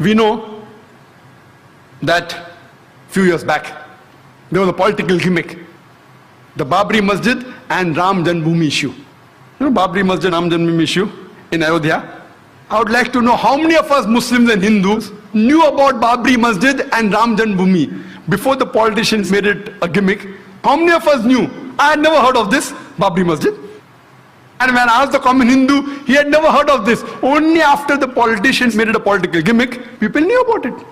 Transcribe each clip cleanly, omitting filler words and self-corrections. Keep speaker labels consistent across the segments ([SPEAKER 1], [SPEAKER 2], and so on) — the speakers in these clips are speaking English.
[SPEAKER 1] We know that few years back, there was a political gimmick. The Babri Masjid and Ram Janmabhoomi issue. You know, Babri Masjid, Ram Janmabhoomi issue in Ayodhya. I would like to know how many of us Muslims and Hindus knew about Babri Masjid and Ram Janmabhoomi before the politicians made it a gimmick. How many of us knew? I had never heard of this, Babri Masjid. And when I asked the common Hindu, he had never heard of this. Only after the politicians made it a political gimmick, people knew about it.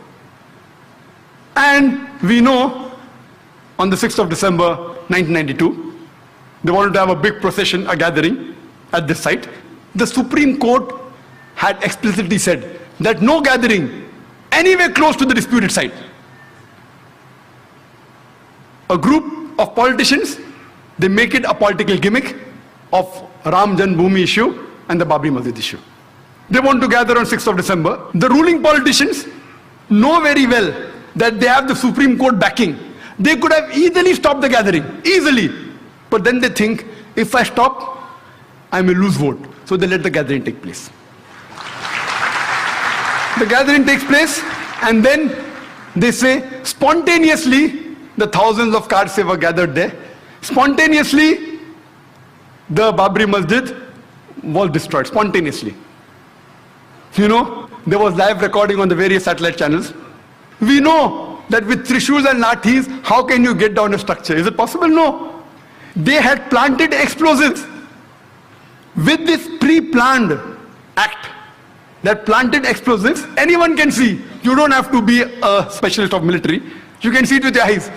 [SPEAKER 1] And we know on the 6th of December 1992, they wanted to have a big procession, a gathering at this site. The Supreme Court had explicitly said that no gathering anywhere close to the disputed site. A group of politicians, they make it a political gimmick of Ram Janmabhoomi issue and the Babri Masjid issue. They want to gather on 6th of December. The ruling politicians know very well that they have the Supreme Court backing. They could have easily stopped the gathering, easily. But then they think, if I stop, I may lose vote. So they let the gathering take place. The gathering takes place, and then they say, spontaneously, the thousands of cars were gathered there. Spontaneously, the Babri Masjid was destroyed, spontaneously. You know, there was live recording on the various satellite channels. We know that with Thrashes and lathis, how can you get down a structure? Is it possible? No. They had planted explosives. With this pre-planned act, that planted explosives, anyone can see. You don't have to be a specialist of military. You can see it with your eyes.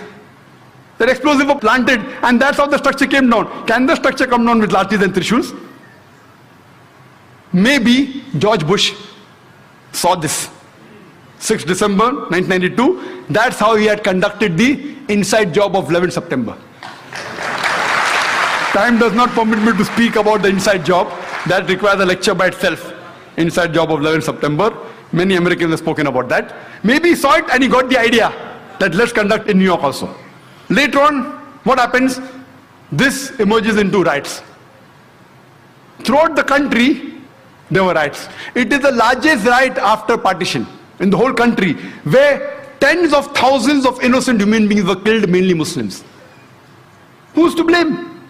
[SPEAKER 1] That explosive were planted, and that's how the structure came down. Can the structure come down with lathis and Thrashes? Maybe George Bush saw this. 6th December 1992, that's how he had conducted the inside job of 11 September. Time does not permit me to speak about the inside job. That requires a lecture by itself. Inside job of 11 September. Many Americans have spoken about that. Maybe he saw it and he got the idea that let's conduct in New York also. Later on, what happens? This emerges into riots. Throughout the country, there were riots. It is the largest riot after partition in the whole country, where tens of thousands of innocent human beings were killed, mainly Muslims. Who's to blame?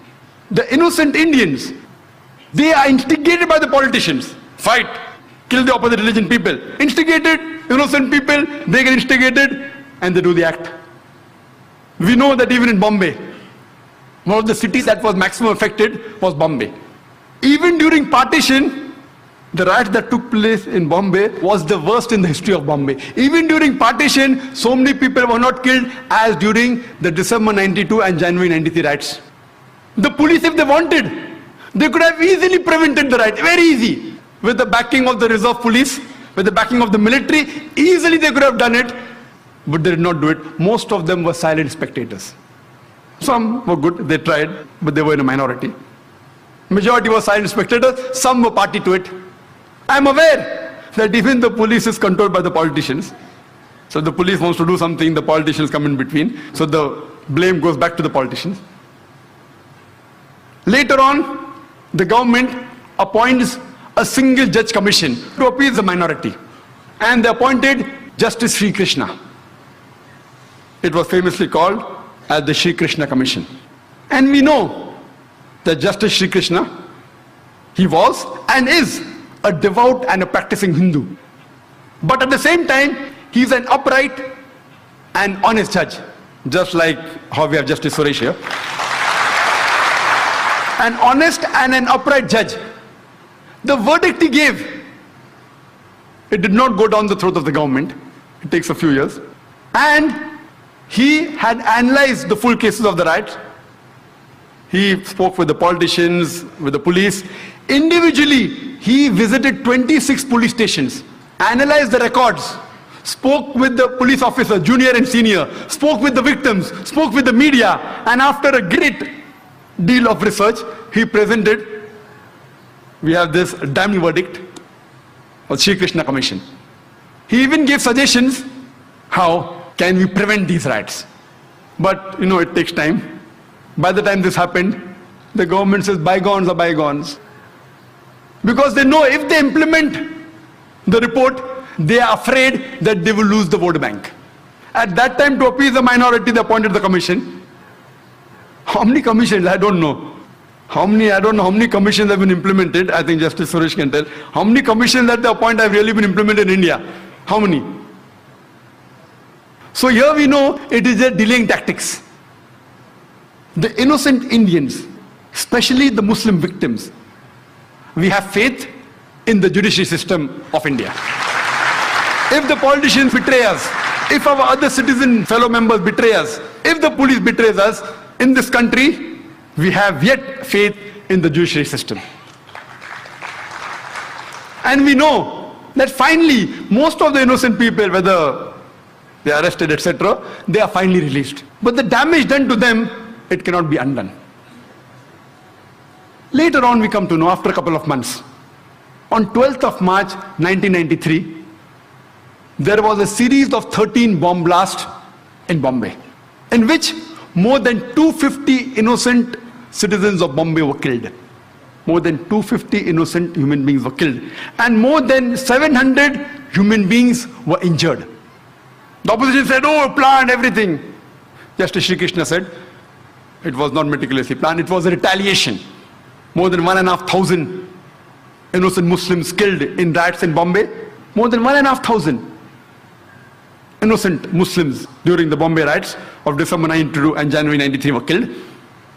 [SPEAKER 1] The innocent Indians. They are instigated by the politicians. Fight, kill the opposite religion people. Instigated, innocent people, they get instigated and they do the act. We know that even in Bombay, one of the cities that was maximum affected was Bombay. Even during partition, the riots that took place in Bombay was the worst in the history of Bombay. Even during partition, so many people were not killed as during the December 92 and January 93 riots. The police, if they wanted, they could have easily prevented the riot, very easy. With the backing of the reserve police, with the backing of the military, easily they could have done it, but they did not do it. Most of them were silent spectators. Some were good, they tried, but they were in a minority. Majority were silent spectators, some were party to it. I am aware that even the police is controlled by the politicians. So the police wants to do something, the politicians come in between. So the blame goes back to the politicians. Later on, the government appoints a single judge commission to appease the minority. And they appointed Justice Sri Krishna. It was famously called as the Sri Krishna Commission. And we know that Justice Sri Krishna, he was and is a devout and a practicing Hindu. But at the same time, he is an upright and honest judge. Just like how we have Justice Suresh here. An honest and an upright judge. The verdict he gave, it did not go down the throat of the government. It takes a few years. And he had analyzed the full cases of the riots. He spoke with the politicians, with the police. Individually, he visited 26 police stations, analyzed the records, spoke with the police officer, junior and senior, spoke with the victims, spoke with the media, and after a great deal of research, he presented, we have this damning verdict of Sri Krishna Commission. He even gave suggestions, how can we prevent these riots? But you know, it takes time. By the time this happened, the government says bygones are bygones. Because they know if they implement the report, they are afraid that they will lose the vote bank. At that time, to appease the minority, they appointed the commission. How many commissions? I don't know. I don't know how many commissions have been implemented. I think Justice Suresh can tell. How many commissions that they appoint have really been implemented in India? How many? So here we know it is a delaying tactics. The innocent Indians, especially the Muslim victims, we have faith in the judiciary system of India. If the politicians betray us, if our other citizen fellow members betray us, if the police betrays us, in this country, we have yet faith in the judiciary system. And we know that finally, most of the innocent people, whether they are arrested, etc., they are finally released. But the damage done to them, it cannot be undone. Later on, we come to know, after a couple of months, on 12th of March 1993, there was a series of 13 bomb blasts in Bombay, in which more than 250 innocent citizens of Bombay were killed. More than 250 innocent human beings were killed. And more than 700 human beings were injured. The opposition said, oh, planned everything. Justice Shri Krishna said, it was not meticulously planned, it was a retaliation. More than 1,500 innocent Muslims killed in riots in Bombay. More than 1,500 innocent Muslims during the Bombay riots of December 92 and January 93 were killed.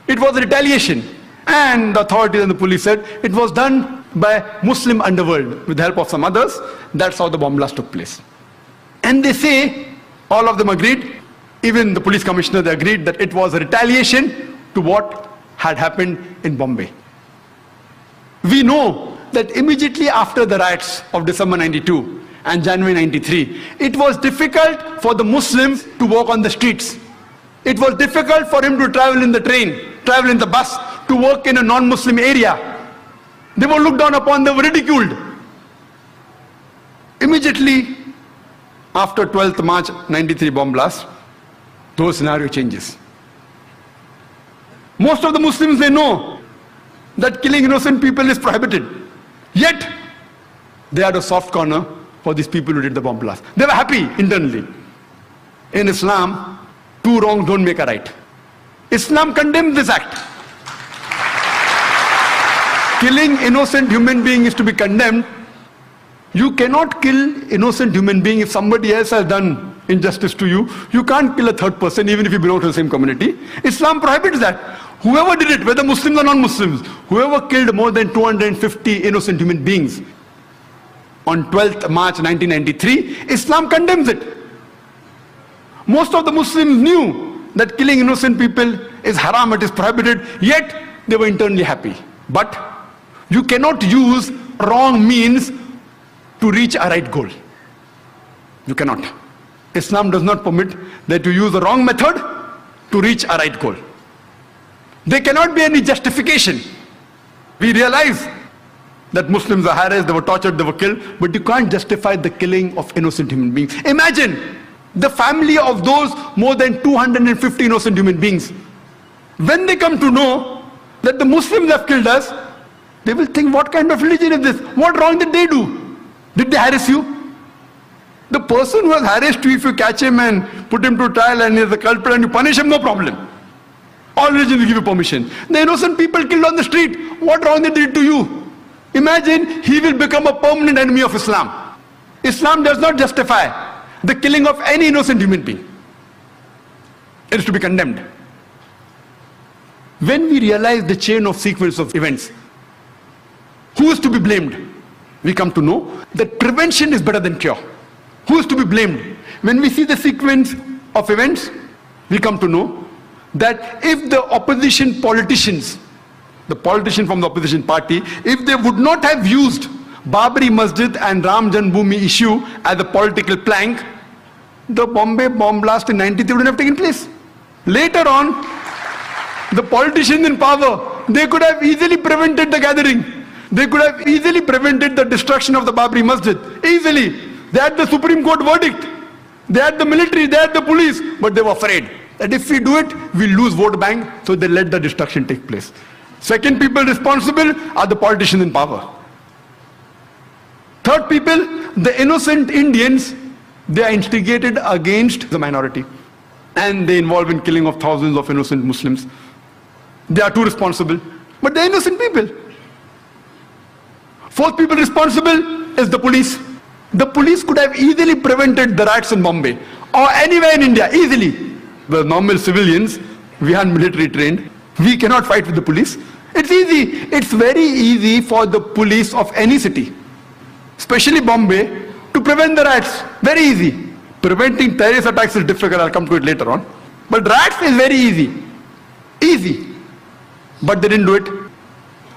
[SPEAKER 1] It was a retaliation. And the authorities and the police said it was done by Muslim underworld with the help of some others. That's how the bomb blast took place. And they say, all of them agreed, even the police commissioner, they agreed that it was a retaliation to what had happened in Bombay. We know that immediately after the riots of December 92 and January 93, it was difficult for the Muslims to walk on the streets. It was difficult for him to travel in the train, travel in the bus, to work in a non-Muslim area. They were looked down upon, they were ridiculed. Immediately after 12th March 93 bomb blast, those scenario changes. Most of the Muslims, they know that killing innocent people is prohibited. Yet, they had a soft corner for these people who did the bomb blast. They were happy internally. In Islam, two wrongs don't make a right. Islam condemns this act. Killing innocent human being is to be condemned. You cannot kill innocent human being if somebody else has done injustice to you. You can't kill a third person even if you belong to the same community. Islam prohibits that. Whoever did it, whether Muslims or non-Muslims, whoever killed more than 250 innocent human beings on 12th March 1993, Islam condemns it. Most of the Muslims knew that killing innocent people is haram, it is prohibited, yet they were internally happy. But you cannot use wrong means to reach a right goal. You cannot. Islam does not permit that you use a wrong method to reach a right goal. There cannot be any justification. We realize that Muslims are harassed, they were tortured, they were killed, but you can't justify the killing of innocent human beings. Imagine the family of those more than 250 innocent human beings. When they come to know that the Muslims have killed us, they will think, what kind of religion is this? What wrong did they do? Did they harass you? The person who has harassed you, if you catch him and put him to trial and he is a culprit and you punish him, no problem. All religions will give you permission. The innocent people killed on the street, what wrong they did to you? Imagine he will become a permanent enemy of Islam. Islam does not justify the killing of any innocent human being. It is to be condemned. When we realize the chain of sequence of events, who is to be blamed? We come to know that prevention is better than cure. Who is to be blamed? When we see the sequence of events, we come to know that if the opposition politicians, the politician from the opposition party, if they would not have used Babri Masjid and Ram Janmabhoomi issue as a political plank, the Bombay bomb blast in 93 wouldn't have taken place. Later on, the politicians in power, they could have easily prevented the gathering. They could have easily prevented the destruction of the Babri Masjid. Easily. They had the Supreme Court verdict. They had the military, they had the police, but they were afraid that if we do it, we'll lose vote bank, so they let the destruction take place. Second people responsible are the politicians in power. Third people the innocent Indians, they are instigated against the minority. And they involve in killing of thousands of innocent Muslims. They are too responsible. But they're innocent people. Fourth people responsible is the police. The police could have easily prevented the riots in Bombay or anywhere in India, easily. The normal civilians, we are military trained. We cannot fight with the police. It's easy. It's very easy for the police of any city, especially Bombay, to prevent the riots. Very easy. Preventing terrorist attacks is difficult. I'll come to it later on. But riots is very easy. Easy. But they didn't do it.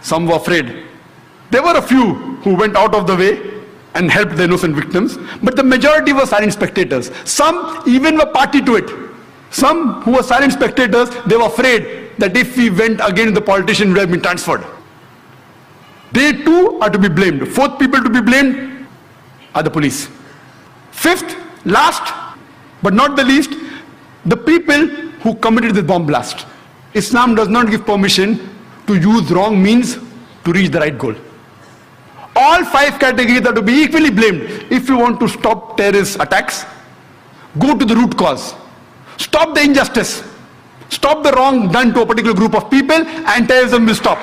[SPEAKER 1] Some were afraid. There were a few who went out of the way and helped the innocent victims, but the majority were silent spectators. Some even were party to it. Some who were silent spectators, they were afraid that if we went against the politician, we would have been transferred. They too are to be blamed. Fourth people to be blamed are the police. Fifth, last but not the least, the people who committed this bomb blast. Islam does not give permission to use wrong means to reach the right goal. All five categories are to be equally blamed. If you want to stop terrorist attacks, go to the root cause. Stop the injustice. Stop the wrong done to a particular group of people, and terrorism will stop.